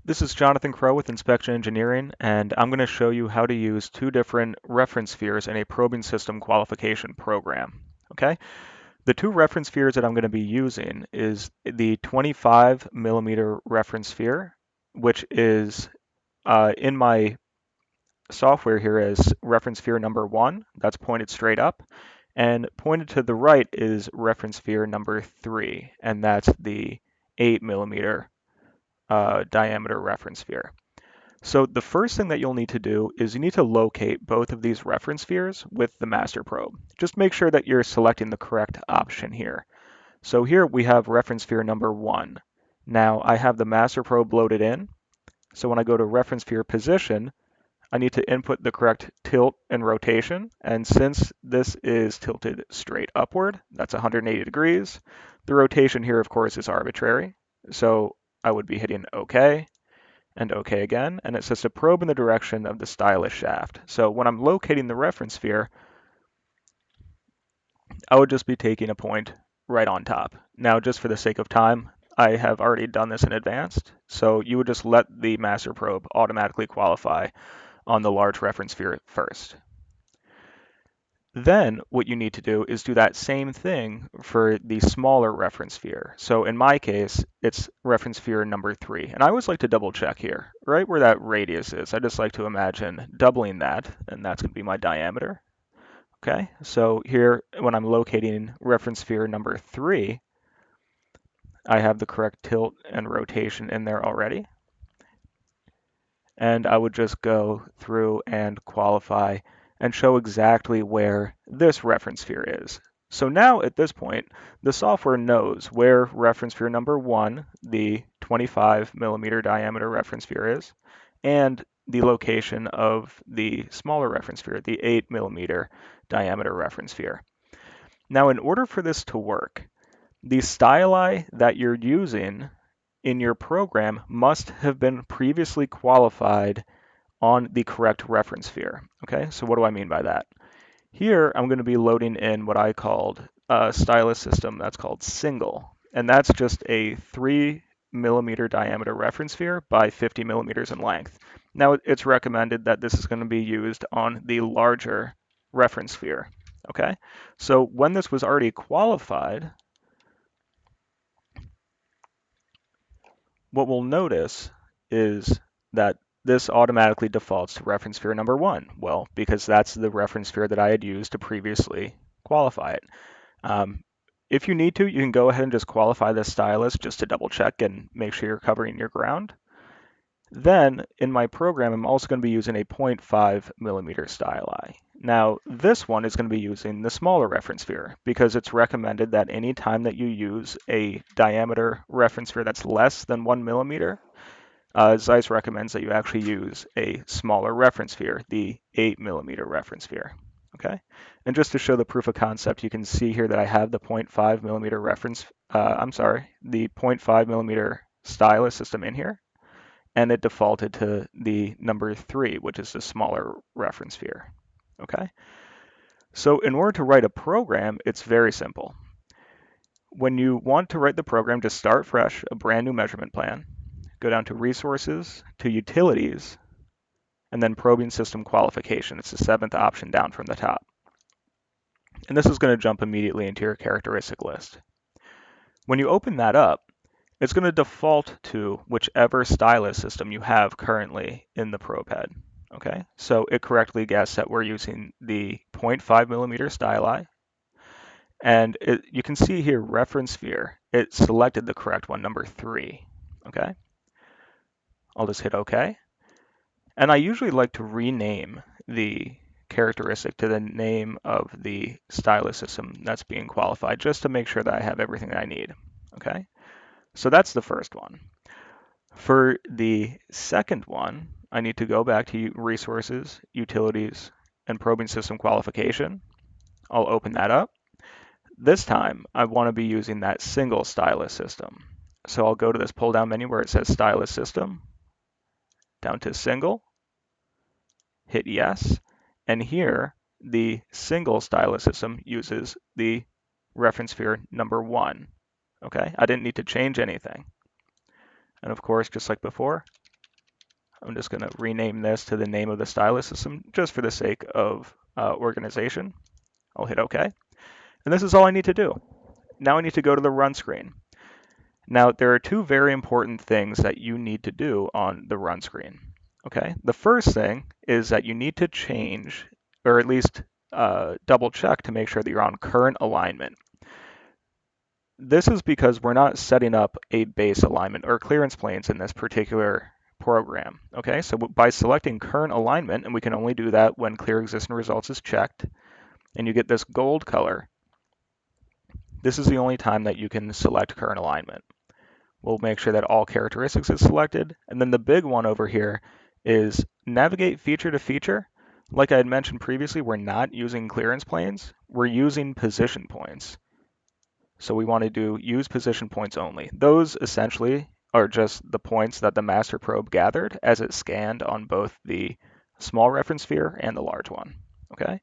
This is Jonathan Crow with Inspection Engineering, and I'm going to show you how to use two different reference spheres in a probing system qualification program. Okay, the two reference spheres that I'm going to be using is the 25 millimeter reference sphere, which is in my software here as reference sphere number 1, that's pointed straight up, and pointed to the right is reference sphere number 3, and that's the 8 millimeter diameter reference sphere. So the first thing that you'll need to do is you need to locate both of these reference spheres with the master probe. Just make sure that you're selecting the correct option here. So here we have reference sphere number 1. Now I have the master probe loaded in. So when I go to reference sphere position, I need to input the correct tilt and rotation. And since this is tilted straight upward, that's 180 degrees. The rotation here, of course, is arbitrary. So I would be hitting OK and OK again, and it says to probe in the direction of the stylus shaft. So when I'm locating the reference sphere, I would just be taking a point right on top. Now, just for the sake of time, I have already done this in advance, so you would just let the master probe automatically qualify on the large reference sphere first. Then what you need to do is do that same thing for the smaller reference sphere. So in my case, it's reference sphere number 3. And I always like to double check here, right where that radius is. I just like to imagine doubling that, and that's going to be my diameter. Okay, so here when I'm locating reference sphere number 3, I have the correct tilt and rotation in there already. And I would just go through and qualify and show exactly where this reference sphere is. So now at this point, the software knows where reference sphere number 1, the 25 millimeter diameter reference sphere is, and the location of the smaller reference sphere, the 8 millimeter diameter reference sphere. Now in order for this to work, the styli that you're using in your program must have been previously qualified on the correct reference sphere. Okay, so what do I mean by that? Here, I'm going to be loading in what I called a stylus system that's called single, and that's just a 3 millimeter diameter reference sphere by 50 millimeters in length. Now, it's recommended that this is going to be used on the larger reference sphere. Okay, so when this was already qualified, what we'll notice is that this automatically defaults to reference sphere number 1. Well, because that's the reference sphere that I had used to previously qualify it. If you need to, you can go ahead and just qualify this stylus just to double check and make sure you're covering your ground. Then in my program, I'm also going to be using a 0.5 millimeter styli. Now, this one is going to be using the smaller reference sphere because it's recommended that any time that you use a diameter reference sphere that's less than 1 millimeter, Zeiss recommends that you actually use a smaller reference sphere, the 8 millimeter reference sphere. Okay, and just to show the proof of concept, you can see here that I have the 0.5 millimeter reference, the 0.5 millimeter stylus system in here, and it defaulted to the number 3, which is the smaller reference sphere. Okay, so in order to write a program, it's very simple. When you want to write the program, just start fresh, a brand new measurement plan, go down to Resources, to Utilities, and then Probing System Qualification. It's the 7th option down from the top. And this is going to jump immediately into your characteristic list. When you open that up, it's going to default to whichever stylus system you have currently in the probe head. Okay, so it correctly guessed that we're using the 0.5 millimeter styli. And you can see here, reference sphere, it selected the correct one, number 3. Okay, I'll just hit OK. And I usually like to rename the characteristic to the name of the stylus system that's being qualified, just to make sure that I have everything that I need. Okay, so that's the first one. For the second one, I need to go back to Resources, Utilities, and Probing System Qualification. I'll open that up. This time, I want to be using that single stylus system. So I'll go to this pull-down menu where it says Stylus System, down to Single, hit Yes, and here the single stylus system uses the reference sphere number 1. Okay, I didn't need to change anything. And of course, just like before, I'm just going to rename this to the name of the stylus system just for the sake of organization. I'll hit OK. And this is all I need to do. Now I need to go to the run screen. Now, there are two very important things that you need to do on the run screen. Okay, the first thing is that you need to change, or at least double check to make sure that you're on current alignment. This is because we're not setting up a base alignment or clearance planes in this particular program. Okay, so by selecting current alignment, and we can only do that when clear existing results is checked, and you get this gold color, this is the only time that you can select current alignment. We'll make sure that all characteristics is selected. And then the big one over here is navigate feature to feature. Like I had mentioned previously, we're not using clearance planes. We're using position points. So we want to do use position points only. Those essentially are just the points that the master probe gathered as it scanned on both the small reference sphere and the large one. Okay.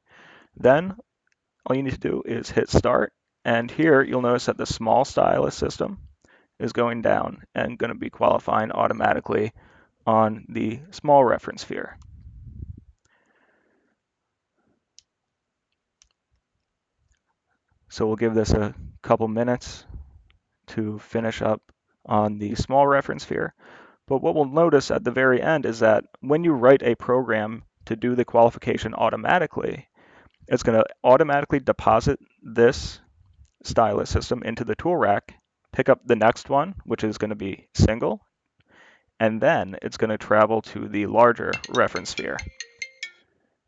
Then all you need to do is hit start. And here you'll notice that the small stylus system is going down and going to be qualifying automatically on the small reference sphere. So we'll give this a couple minutes to finish up on the small reference sphere. But what we'll notice at the very end is that when you write a program to do the qualification automatically, it's going to automatically deposit this stylus system into the tool rack, pick up the next one, which is going to be single, and then it's going to travel to the larger reference sphere.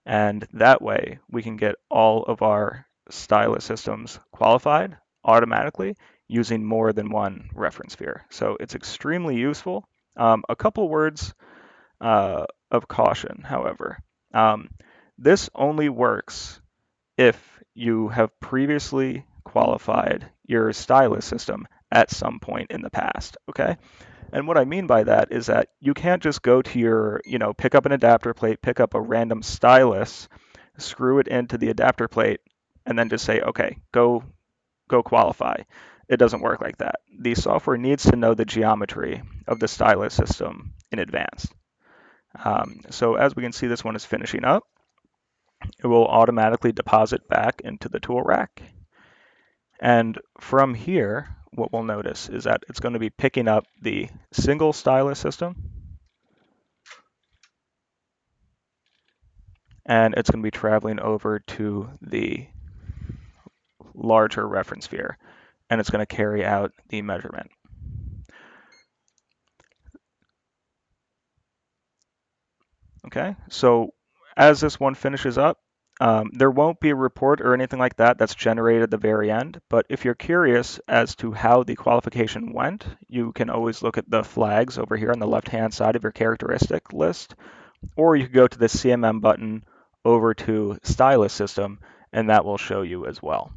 And that way we can get all of our stylus systems qualified automatically using more than one reference sphere. So it's extremely useful. A couple words of caution, however. This only works if you have previously qualified your stylus system at some point in the past, okay? And what I mean by that is that you can't just go to your, pick up an adapter plate, pick up a random stylus, screw it into the adapter plate, and then just say, okay, go qualify. It doesn't work like that. The software needs to know the geometry of the stylus system in advance. So as we can see, this one is finishing up. It will automatically deposit back into the tool rack. And from here, what we'll notice is that it's going to be picking up the single stylus system, and it's going to be traveling over to the larger reference sphere, and it's going to carry out the measurement. Okay, so as this one finishes up, there won't be a report or anything like that that's generated at the very end, but if you're curious as to how the qualification went, you can always look at the flags over here on the left-hand side of your characteristic list, or you could go to the CMM button over to stylus system, and that will show you as well.